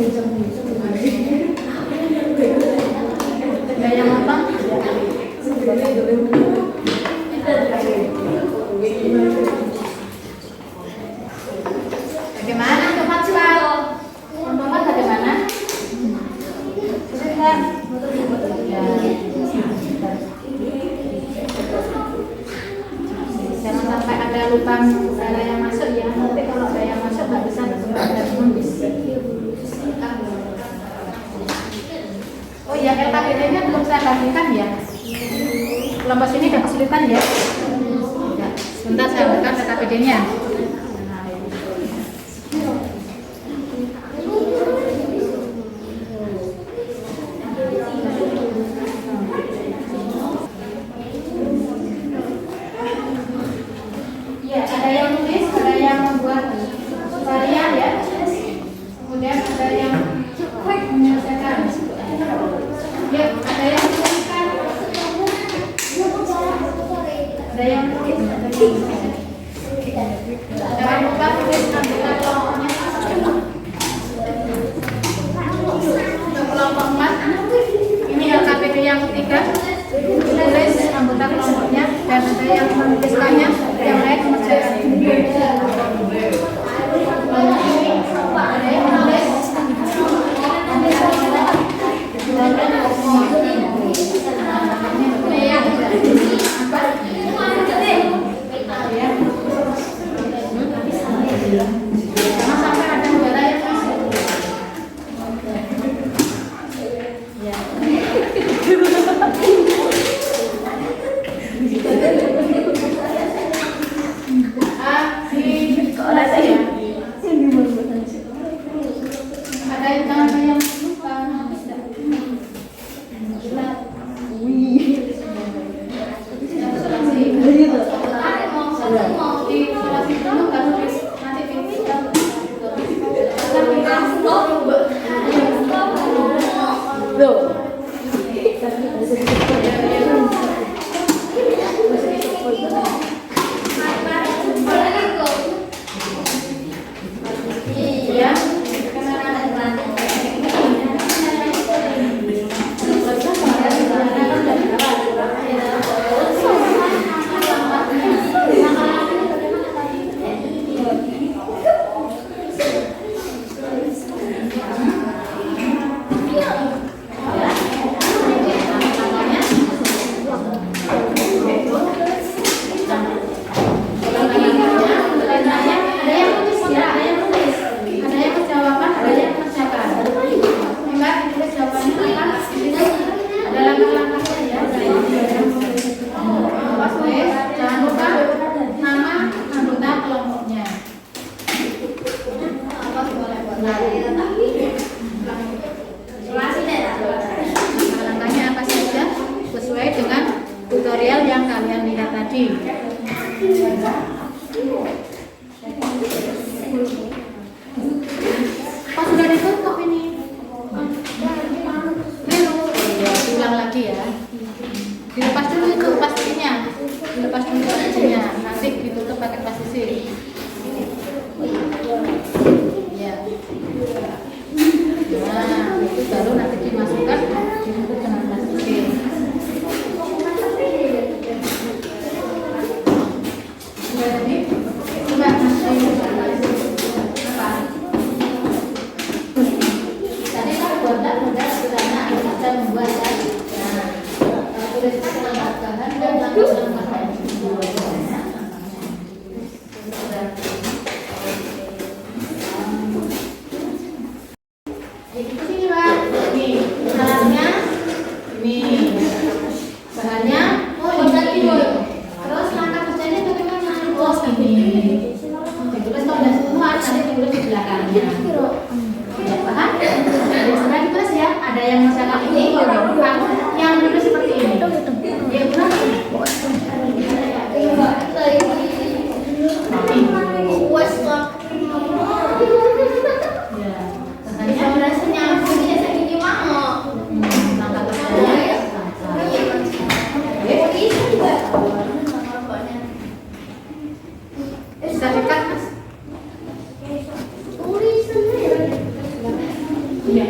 Ada yang apa? Bagaimana untuk Fatsal? Untuk Fat bagaimana? Sudah? Ya. Jangan sampai ada lubang udara yang masuk ya. Nanti kalau ada yang masuk nggak bisa ada kondis. Oh ya, LKPD-nya belum saya bagikan ya. Kelompok sini ada kesulitan ya. Ya, sebentar saya buka LKPD-nya. Ya, ada yang nulis, ada yang membuat varian ya. Kemudian ada yang menyelesaikan. Ya, ada yang menuliskan. Ada yang nulis, ada yang menulis. Jangan lupa tulis anggota kelompoknya. Untuk kelompok 4, ini LKPD yang ketiga. Tulis anggota kelompoknya dan ada yang menuliskannya, yang lain mengerjakan. Ada yang menulis. Jangan sampai ada udara yang masuk. Ya. Ada yang tangan yang lupa. Langkahnya apa saja sesuai dengan tutorial yang kalian lihat tadi. Pas sudah ditutup ini. Ya, ulang lagi ya. Dilepas dulu itu plastinya. Dilepas dulu plastinya. Nanti ditutup pakai plastik. Ya. Nah, itu baru nanti dimasukkan ditutup dengan plastik. Jadi, coba tadi kan buatlah mudah sederhana kita membuat ya. Nah, tuliskan dengan bahan dan langkah-langkahnya. Jadi sini Pak, nih alatnya, nih bahannya, terus langkah kerjanya bagaimana? Oh ini, ditulis kalau udah semua, nanti ditulis di belakangnya. Ya bahan, sudah ditulis ya. Ada yang masalah ini, yang ditulis seperti ini. Ya benar. Sudah dekat Mas? Iya.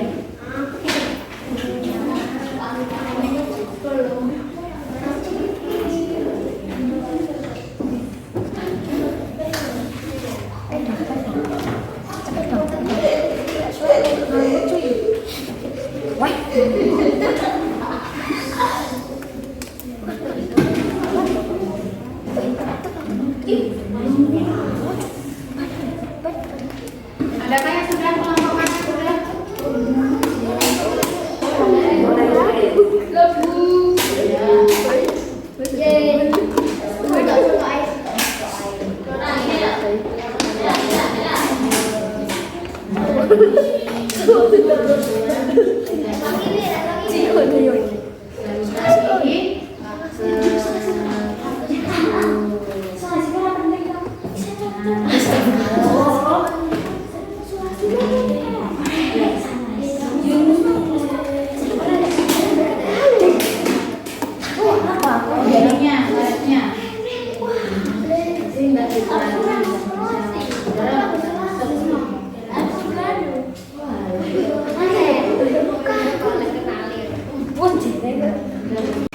Adakah yang sudah kelompoknya sudah?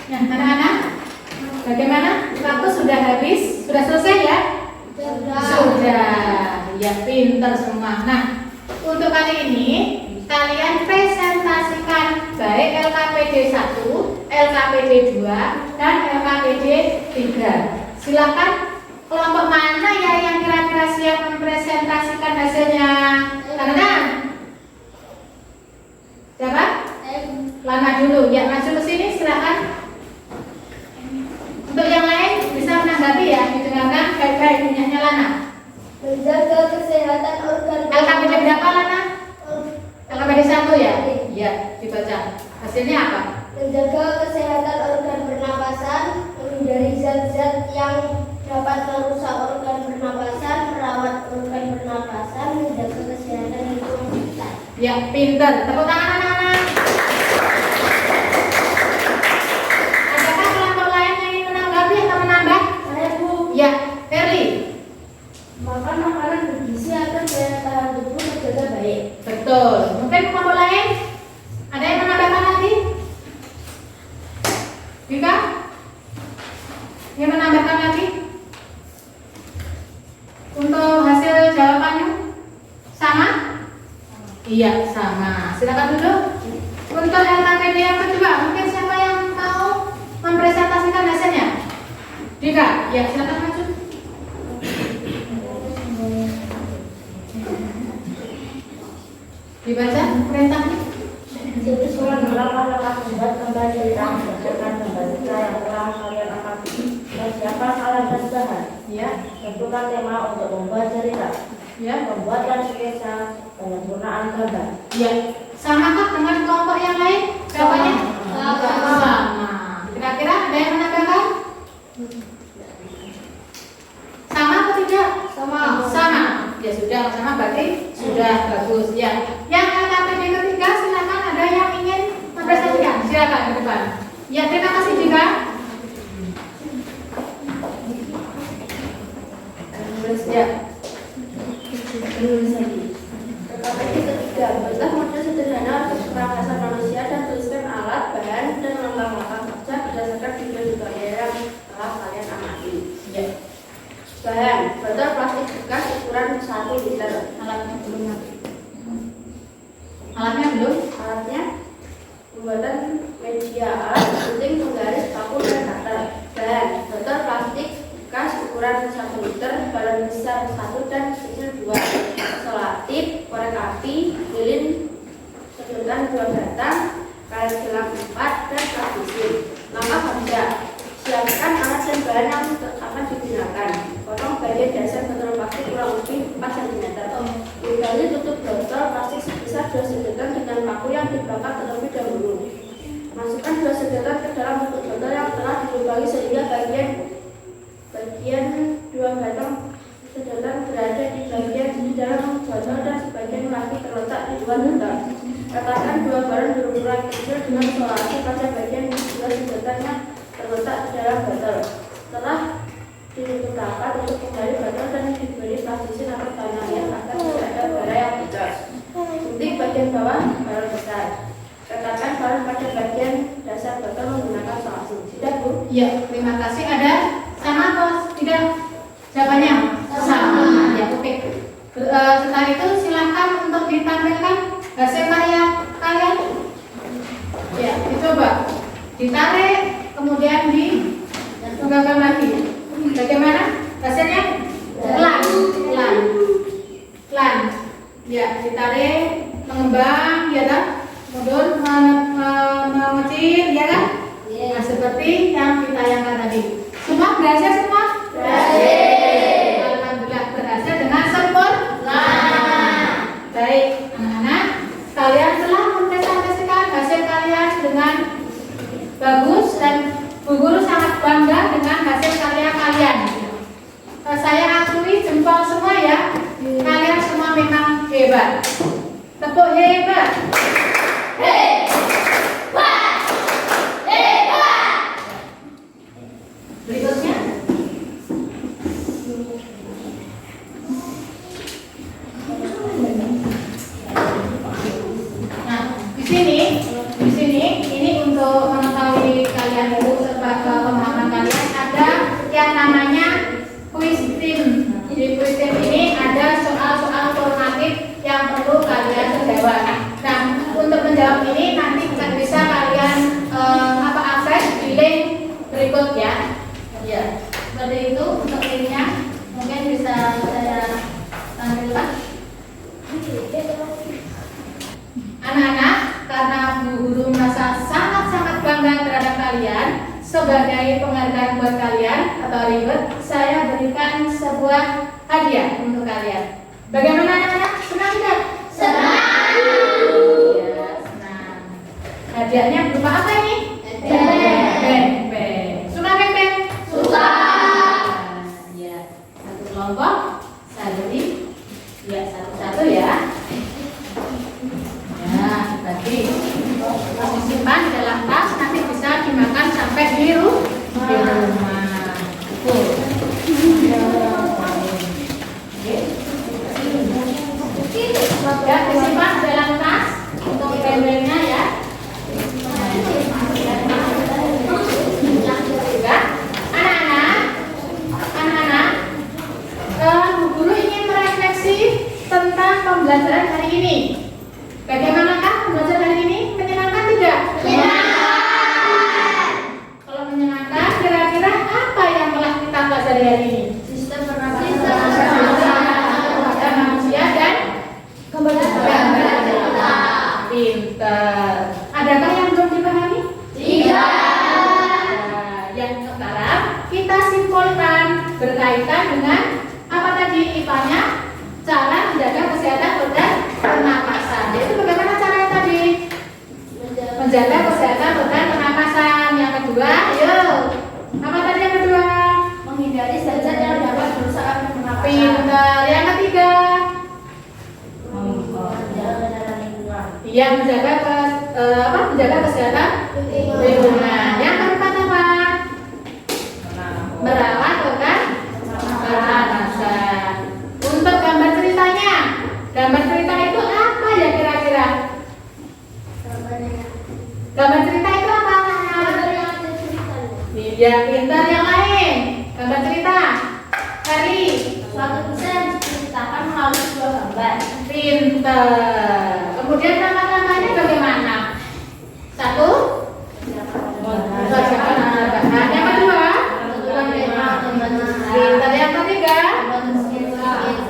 Nah, anak-anak, bagaimana? Waktu sudah habis? Sudah selesai ya? Sudah. Ya, pintar semua. Nah, untuk kali ini kalian presentasikan baik LKPD 1, LKPD 2, dan LKPD 3. Silakan kelompok mana ya yang kira-kira siap mempresentasikan hasilnya? Kanan. Siapa? Lana dulu, ya maju ke sini silakan. Untuk yang lain bisa menanggapi ya, didengarkan baik-baik punyanya Lana. Menjaga kesehatan organ. LKPD berapa Lana? LKPD 1 ya? Iya, dibaca. Hasilnya apa? Menjaga kesehatan organ pernapasan, menghindari zat-zat yang dapat merusak organ pernapasan, merawat organ pernapasan, menjaga kesehatan lingkungan sekitar. Ya, pintar. Tepuk tangan anak-anak. Adakah kelompok lain yang ingin menanggapi atau menambah? Saya Bu, Ya, Ferry. makan makanan bergizi agar daya tahan tubuh terjaga baik. Betul. Mungkin kelompok lain? Ada yang menambahkan lagi? Vika? Yang menambahkan lagi? Untuk hasil jawabannya? Sama? Iya, sama. Silakan duduk. Untuk LKPD yang kedua, mungkin siapa yang mau mempresentasikan hasilnya? Vika, ya silakan maju. Dibaca perintahnya. Jadi sekolah melakukan langkah membuat kembali cerita berdasarkan kembali cerita yang telah kalian amati. Persiapan alat dan bahan. Ya, Tentukan tema untuk membuat cerita. ya, Pembuatan sketsa, penyempurnaan gambar. ya. Samakah dengan kelompok yang lain? Jawabannya? Sama. Kira-kira ada yang menambahkan? Sama atau tidak? Sama. Ya sudah, sama berarti sudah bagus. Ya. Yang LKPD ketiga silakan, ada yang ingin mempresentasikan. Silakan ke depan. Ya, terima kasih juga. Ya. LKPD ketiga, buatlah model sederhana untuk pernapasan manusia dan tuliskan alat, bahan, dan langkah-langkah kerja berdasarkan video tutorial yang telah kalian amati. Ya. Bahan, botol plastik bekas ukuran 1 liter. Alatnya belum. Alatnya belum? Alatnya pembuatan media alat penting menggaris paku dan cutter. Bahan, botol plastik bekas ukuran 1 liter, balon besar 1 dan kecil 2, selotip, korek api, lilin, sedotan 2 batang, karet gelang 4, dan plastisin. Langkah kerja, siapkan alat dan bahan yang akan digunakan. Potong bagian dasar botol plastik kurang lebih 4 cm. Gali tutup botol plastik sebesar 2 sedotan dengan paku yang dibakar terlebih dahulu. Masukkan 2 sedotan ke dalam tutup botol yang telah dilubangi sehingga bagian 2 batang sedotan berada di bagian di dalam botol dan sebagian lagi terletak di luar botol. Letakkan 2 balon berukuran kecil dengan selotip pada bagian 2 sedotan yang terletak di dalam botol. Setelah ditutup rapat, tutup kembali botol dan diberi plastisin atau tanah agar tidak ada bara yang bocor. Gunting bagian bawah balon besar. Letakkan balon pada bagian dasar botol menggunakan soasi. Sudah, Bu? Ya, terima kasih. Ada sama atau tidak? Jawabannya sama. Ya, oke. Setelah itu silakan untuk ditampilkan hasil karya kalian. Ya, dicoba ditarik, kemudian ditunggakkan lagi. Bagaimana hasilnya? Pelan. Ya, ditarik, mengembang, ya kan? Kemudian mengecil, ya kan? Nah, seperti yang kita tayangkan tadi. Semua berhasil semua? Berhasil. Alhamdulillah berhasil dengan sempurna. Baik, anak-anak, kalian telah mempresentasikan hasil kalian dengan bagus dan Bu Guru sangat bangga dengan hasil karya kalian. Saya akui jempol semua ya. Kalian semua memang hebat. Tepuk hebat. Berikutnya. Nah, di sini ini untuk mengetahui kalian dulu sebagai pemahaman kalian ada yang namanya quiz team. Di quiz team ini ada soal-soal formatif yang perlu kalian jawab. Nah, untuk menjawab ini nanti bisa kalian akses di link berikut ya. Ya, seperti itu untuk linknya. Mungkin bisa saya tampilkan. Anak-anak, karena Bu Guru merasa sangat-sangat bangga terhadap kalian, sebagai penghargaan buat kalian atau reward, saya berikan sebuah hadiah untuk kalian. Bagaimana anak-anak? Senang tidak? Senang. Ya, senang. Hadiahnya berupa apa ini? Beng-beng. Suka beng-beng? Suka. Ya, satu kelompok, saya beri. Ya, satu-satu ya. Ya, tadi disimpan di dalam tas, nanti bisa dimakan sampai di rumah. Ya, disimpan di dalam tas untuk beng-bengnya ya. Anak-anak, Bu Guru ingin merefleksi tentang pembelajaran hari ini. Bagaimanakah pembelajaran hari ini? Menyenangkan tidak? Menyenangkan. Kalau menyenangkan, kira-kira apa yang telah kita pelajari hari ini? Sistem pernapasan Pada manusia dan gambar. Pinter. Adakah yang belum dipahami? Tidak. Yang sekarang kita simpulkan berkaitan dengan apa tadi IPA-nya? Cara menjaga kesehatan organ pernapasan. Itu bagaimana caranya tadi? Menjaga kesehatan organ pernapasan. Yang kedua, ayo. Apa tadi yang kedua? Menghindari zat-zat yang dapat merusak pernapasan. Pintar. Yang ketiga, yang menjaga kesehatan lingkungan. Yang keempat apa? Merawat organ pernapasan. Untuk gambar ceritanya, gambar cerita itu apa ya kira-kira? Gambar cerita itu apa? Ya, pintar. Yang lain, gambar cerita. Hari Suatu kisah diceritakan melalui sebuah gambar. pintar. Kemudian nama-namanya bagaimana? Satu, bahan. Yang kedua, pintar. Yang ketiga,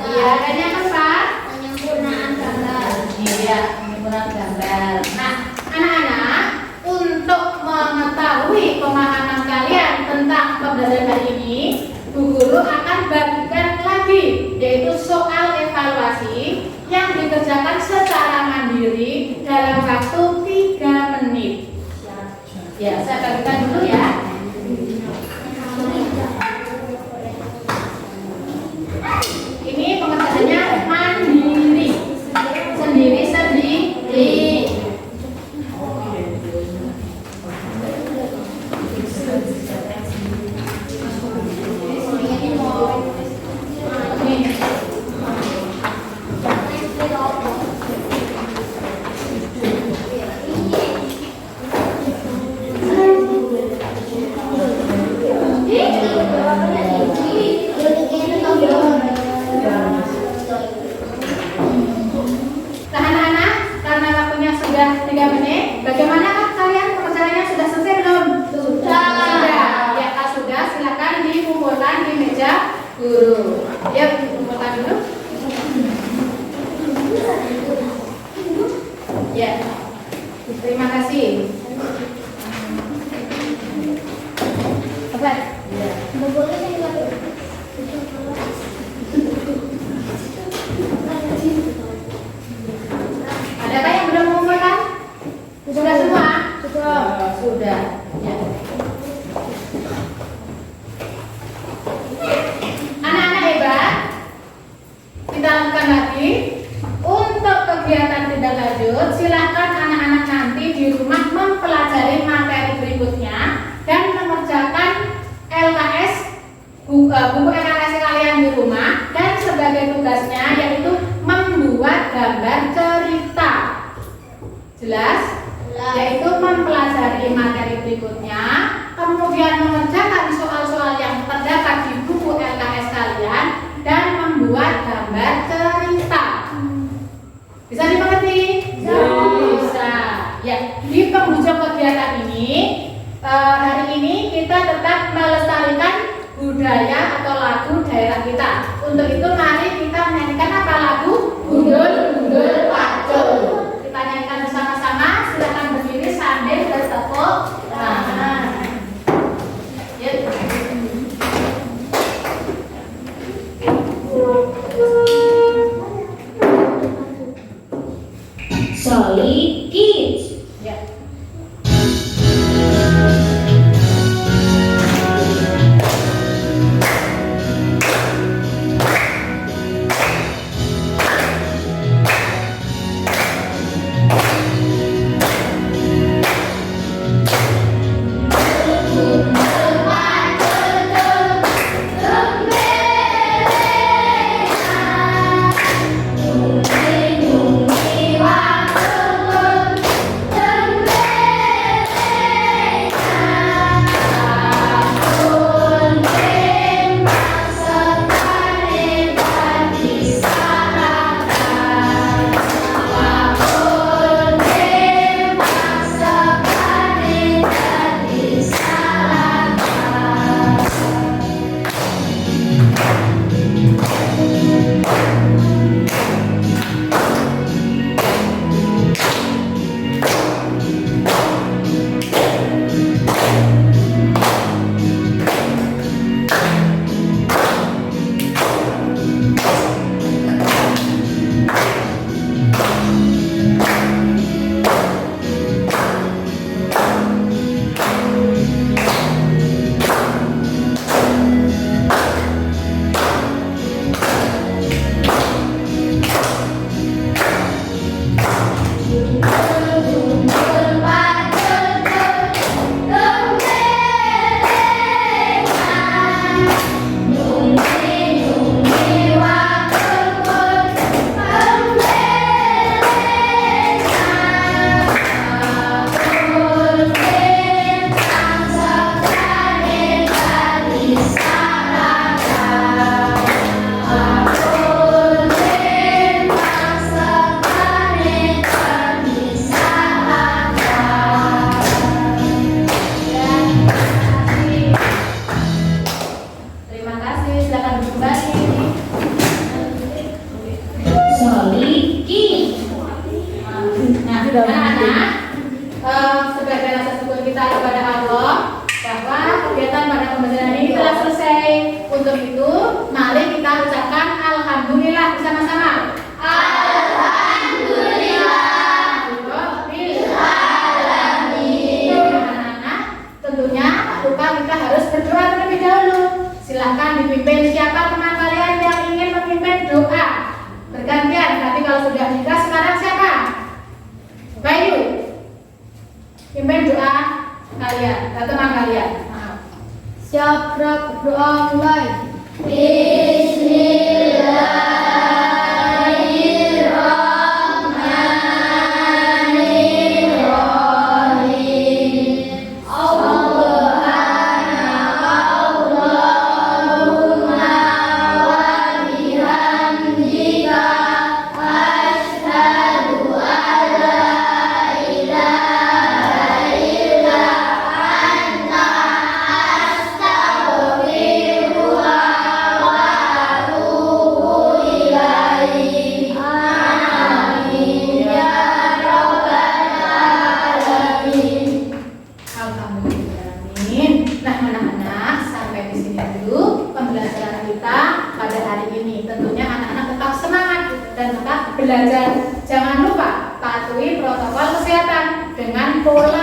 iya. Dan yang keempat, Penyempurnaan gambar. iya, penyempurnaan gambar. Nah, anak-anak, untuk mengetahui pemahaman kalian tentang pembelajaran hari ini, Bu Guru akan bagikan lagi, yaitu soal evaluasi yang dikerjakan secara mandiri dalam waktu 3 menit. Ya, saya bagikan dulu ya. Ini pengerjaannya mandiri, sendiri-sendiri. menit. Bagaimanakah kalian pengerjaannya sudah selesai belum? Sudah. Ya, kalau sudah silakan dikumpulkan di meja guru. Ya, dikumpulkan dulu. Ya. Terima kasih. Apa? Ya. Adakah yang belum mengumpulkan? Sudah semua? Sudah. Ya. Anak-anak hebat, kita lakukan lagi. Untuk kegiatan tindak lanjut, silakan anak-anak nanti di rumah mempelajari materi berikutnya dan mengerjakan LKS buku LKS kalian di rumah, dan sebagai tugasnya yaitu membuat gambar cerita. Jelas? Yaitu mempelajari materi berikutnya, kemudian mengerjakan soal-soal yang terdapat di buku LKS kalian dan membuat gambar cerita. Bisa dimengerti? Bisa. Ya, di penghujung kegiatan ini, hari ini kita tetap melestarikan budaya atau lagu daerah kita. Untuk itu mari kita menyanyikan apa lagu? Gundul-gundul pacul. Kita nyanyikan bersama-sama. Silakan berdiri sambil bertepuk tangan. Ya. Solid Kids. Ya. Sebagai rasa syukur kita kepada Allah bahwa kegiatan pada pembelajaran ini telah selesai. Untuk itu, mari kita ucapkan alhamdulillah bersama-sama. Tentunya tak lupa kita harus berdoa terlebih dahulu. Silahkan dipimpin siapa teman kalian yang ingin memimpin doa. Bergantian, tapi kalau sudah nikah sekarang siapa? Bayu, pimpin doa kalian, teman kalian. Siapa berdoa mulai? Bismillahirrahmanirrahim. belajar. Jangan lupa patuhi protokol kesehatan dengan pola